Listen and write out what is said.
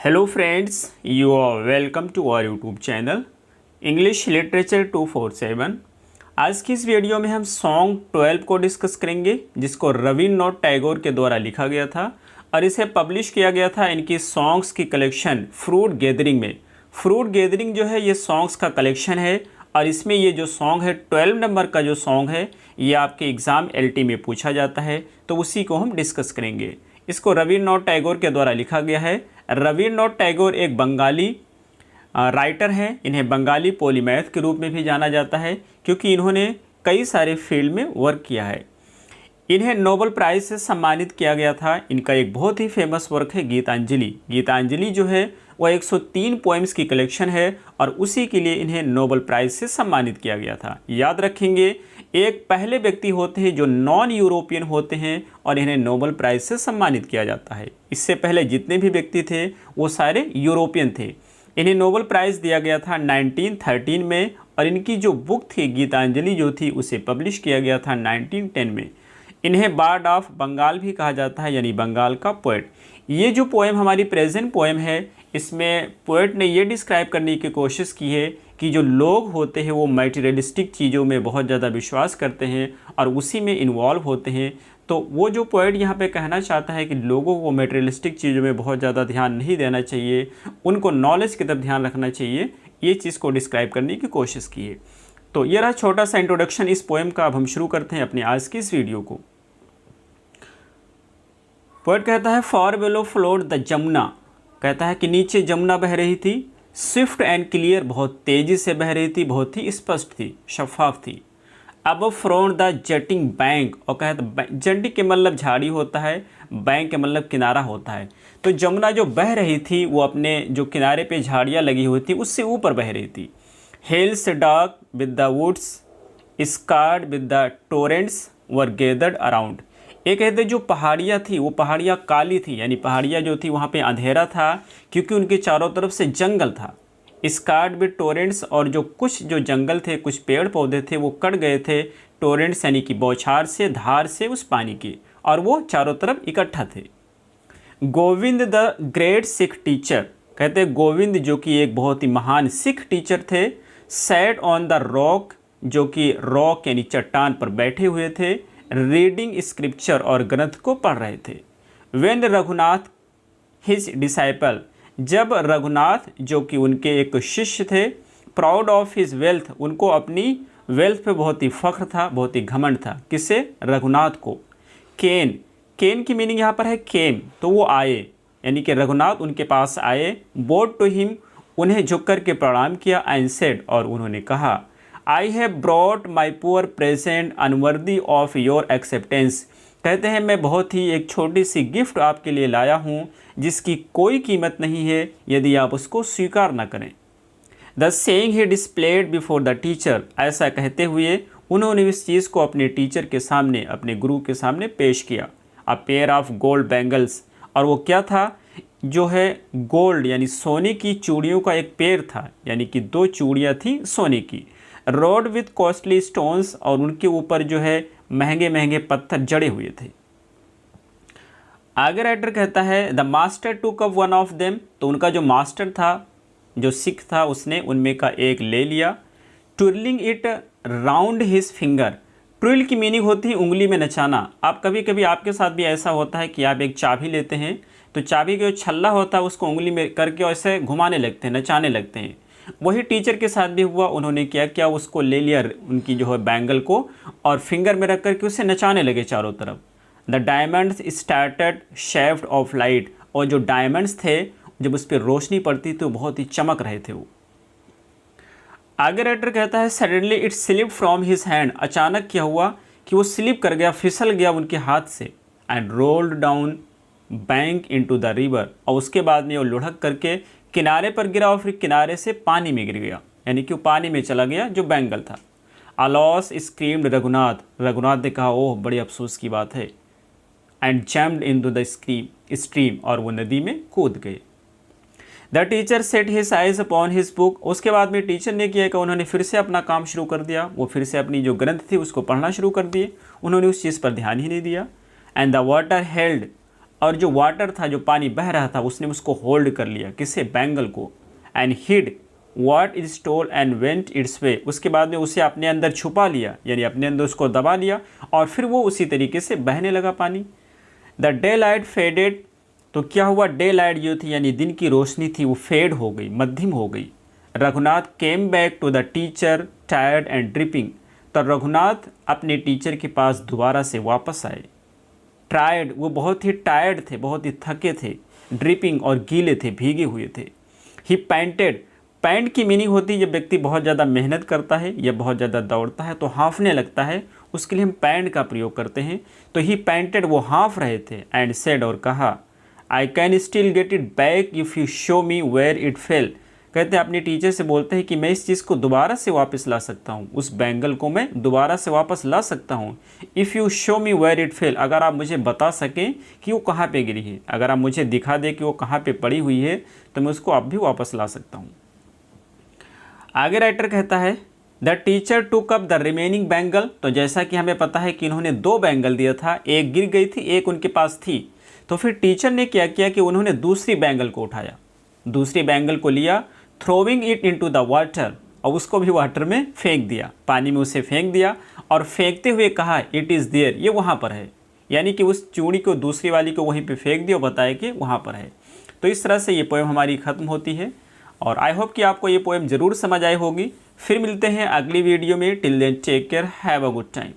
Hello friends, you are welcome to our YouTube channel English literature 247। आज की इस video में हम सॉन्ग 12 को डिस्कस करेंगे, जिसको रवींद्रनाथ टैगोर के द्वारा लिखा गया था और इसे पब्लिश किया गया था इनकी सॉन्ग्स की कलेक्शन फ्रूट गैदरिंग में। फ्रूट गैदरिंग जो है ये सॉन्ग्स का कलेक्शन है और इसमें ये जो सॉन्ग है 12 नंबर का जो सॉन्ग है ये आपके एग्ज़ाम LT में पूछा जाता है, तो उसी को हम डिस्कस करेंगे। इसको रवींद्रनाथ टैगोर के द्वारा लिखा गया है। रवींद्रनाथ टैगोर एक बंगाली राइटर हैं। इन्हें बंगाली पॉलीमैथ के रूप में भी जाना जाता है क्योंकि इन्होंने कई सारे फील्ड में वर्क किया है। इन्हें नोबेल प्राइज़ से सम्मानित किया गया था। इनका एक बहुत ही फेमस वर्क है गीतांजलि। गीतांजलि जो है वह 103 पोएम्स की कलेक्शन है और उसी के लिए इन्हें नोबेल प्राइज़ से सम्मानित किया गया था। याद रखेंगे, एक पहले व्यक्ति होते हैं जो नॉन यूरोपियन होते हैं और इन्हें नोबेल प्राइज़ से सम्मानित किया जाता है। इससे पहले जितने भी व्यक्ति थे वो सारे यूरोपियन थे। इन्हें नोबेल प्राइज़ दिया गया था 1913 में और इनकी जो बुक थी गीतांजलि जो थी उसे पब्लिश किया गया था 1910 में। इन्हें बार्ड ऑफ बंगाल भी कहा जाता है, यानी बंगाल का पोएट। ये जो पोएम हमारी प्रेजेंट पोएम है, इसमें पोएट ने ये डिस्क्राइब करने की कोशिश की है कि जो लोग होते हैं वो मटेरियलिस्टिक चीज़ों में बहुत ज़्यादा विश्वास करते हैं और उसी में इन्वॉल्व होते हैं। तो वो जो पोएट यहाँ पे कहना चाहता है कि लोगों को मटेरियलिस्टिक चीज़ों में बहुत ज़्यादा ध्यान नहीं देना चाहिए, उनको नॉलेज की तरफ ध्यान रखना चाहिए, ये चीज़ को डिस्क्राइब करने की कोशिश की है। तो ये रहा छोटा सा इंट्रोडक्शन इस पोएम का। अब हम शुरू करते हैं अपने आज की इस वीडियो को। पोएट कहता है for below flowed the Jamuna, कहता है कि नीचे जमुना बह रही थी, स्विफ्ट एंड क्लियर, बहुत तेज़ी से बह रही थी, बहुत ही स्पष्ट थी, शफाफ थी। अब फ्रॉम द जटिंग बैंक, और कहता जटिंग के मतलब झाड़ी होता है, बैंक के मतलब किनारा होता है। तो जमुना जो बह रही थी वो अपने जो किनारे पे झाड़ियाँ लगी हुई थी उससे ऊपर बह रही थी। Hills dark with the woods scarred with the torrents were gathered around. ये कहते जो पहाड़ियाँ थी वो पहाड़ियाँ काली थी, यानी पहाड़ियाँ जो थी वहाँ पे अंधेरा था क्योंकि उनके चारों तरफ से जंगल था। स्कार्ड विद टोरेंट्स, और जो कुछ जो जंगल थे, कुछ पेड़ पौधे थे वो कट गए थे टोरेंट्स यानी कि बौछार से, धार से उस पानी की, और वो चारों तरफ इकट्ठा थे। Govind the great Sikh teacher, कहते गोविंद जो कि एक बहुत ही महान सिख टीचर थे, सैट ऑन द रॉक, जो कि रॉक यानी चट्टान पर बैठे हुए थे, रीडिंग स्क्रिप्चर और ग्रंथ को पढ़ रहे थे। वेन रघुनाथ हिज डिसाइपल, जब रघुनाथ जो कि उनके एक शिष्य थे, प्राउड ऑफ हिज वेल्थ, उनको अपनी वेल्थ पे बहुत ही फख्र था, बहुत ही घमंड था। किसे? रघुनाथ को। केन, केन की मीनिंग यहाँ पर है केम, तो वो आए, यानी कि रघुनाथ उनके पास आए। बोड टू हिम, उन्हें झुक कर के प्रणाम किया। एंड सेड, और उन्होंने कहा, I have brought my poor present unworthy of your acceptance, कहते हैं मैं बहुत ही एक छोटी सी गिफ्ट आपके लिए लाया हूँ जिसकी कोई कीमत नहीं है यदि आप उसको स्वीकार न करें। The saying he displayed before the teacher, ऐसा कहते हुए उन्होंने इस चीज़ को अपने टीचर के सामने, अपने गुरु के सामने पेश किया। A pair of gold bangles, और वो क्या था? जो है गोल्ड यानी सोने की चूड़ियों का एक पेयर था, यानी कि 2 चूड़ियाँ थी सोने की। रोड विथ कॉस्टली स्टोन्स, और उनके ऊपर जो है महंगे महंगे पत्थर जड़े हुए थे। आगे राइटर कहता है द मास्टर टूक अप वन ऑफ देम, तो उनका जो मास्टर था, जो सिख था, उसने उनमें का एक ले लिया। Twirling it round his finger, twirl की मीनिंग होती है उंगली में नचाना। आप कभी कभी आपके साथ भी ऐसा होता है कि आप एक चाबी लेते हैं तो चाबी का जो छल्ला होता है उसको उंगली में करके ऐसे घुमाने लगते हैं, नचाने लगते हैं। वही टीचर के साथ भी हुआ। उन्होंने क्या किया, उसको ले लिया, उनकी जो है बैंगल को, और फिंगर में रख करके उसे नचाने लगे चारों तरफ। The diamonds started shaft of light, और जो डायमंड्स थे जब उस पर रोशनी पड़ती तो बहुत ही चमक रहे थे वो। आगे राइटर कहता है suddenly it slip from his hand, अचानक क्या हुआ कि वो स्लिप कर गया, फिसल गया उनके हाथ से। And rolled down bank into the river, और उसके बाद में वो लुढ़क करके किनारे पर गिरा और फिर किनारे से पानी में गिर गया, यानी कि वो पानी में चला गया जो बैंगल था। अलॉस स्क्रीम्ड रघुनाथ, रघुनाथ ने कहा ओह बड़ी अफसोस की बात है। And jumped into the stream, और वो नदी में कूद गए। The teacher said his eyes upon his book, उसके बाद में टीचर ने किया कि उन्होंने फिर से अपना काम शुरू कर दिया। वो फिर से अपनी जो ग्रंथ थी उसको पढ़ना शुरू कर दिए, उन्होंने उस चीज़ पर ध्यान ही नहीं दिया। एंड द वाटर हेल्ड, और जो वाटर था, जो पानी बह रहा था, उसने उसको होल्ड कर लिया, किसे, बैंगल को। And hid what is stole and went its way, उसके बाद में उसे अपने अंदर छुपा लिया, यानी अपने अंदर उसको दबा लिया, और फिर वो उसी तरीके से बहने लगा पानी। द डे लाइट फेडेड, तो क्या हुआ, डे लाइट जो थी यानी दिन की रोशनी थी वो फेड हो गई, मध्यम हो गई। Raghunath came back to the teacher tired and dripping, तो रघुनाथ अपने टीचर के पास दोबारा से वापस आए। टायर्ड, वो बहुत ही टायर्ड थे, बहुत ही थके थे। ड्रिपिंग, और गीले थे, भीगे हुए थे। ही पैंटेड, पैंट की मीनिंग होती है जब व्यक्ति बहुत ज़्यादा मेहनत करता है या बहुत ज़्यादा दौड़ता है तो हाँफने लगता है, उसके लिए हम पैंट का प्रयोग करते हैं। तो ही पैंटेड, वो हाँफ रहे थे। एंड सेड, और कहा, I can still get it back if you show me where it fell, कहते हैं अपने टीचर से बोलते हैं कि मैं इस चीज़ को दोबारा से वापस ला सकता हूँ, उस बैंगल को मैं दोबारा से वापस ला सकता हूँ। If you show me where it fell, अगर आप मुझे बता सकें कि वो कहाँ पे गिरी है, अगर आप मुझे दिखा दें कि वो कहाँ पे पड़ी हुई है, तो मैं उसको अब भी वापस ला सकता हूँ। आगे राइटर कहता है, the teacher took up the remaining bangle, तो जैसा कि हमें पता है कि इन्होंने 2 बैंगल दिया था, एक गिर गई थी, एक उनके पास थी। तो फिर टीचर ने क्या किया कि उन्होंने दूसरी बैंगल को उठाया, दूसरी बैंगल को लिया, throwing it into the water, और उसको भी वाटर में फेंक दिया, पानी में उसे फेंक दिया, और फेंकते हुए कहा, इट इज़ देयर, ये वहाँ पर है, यानी कि उस चूड़ी को, दूसरी वाली को वहीं पे फेंक दिया और बताया कि वहाँ पर है। तो इस तरह से ये पोएम हमारी ख़त्म होती है, और आई होप कि आपको ये पोएम ज़रूर समझ आई होगी। फिर मिलते हैं अगली वीडियो में। Till then take care, have a good time.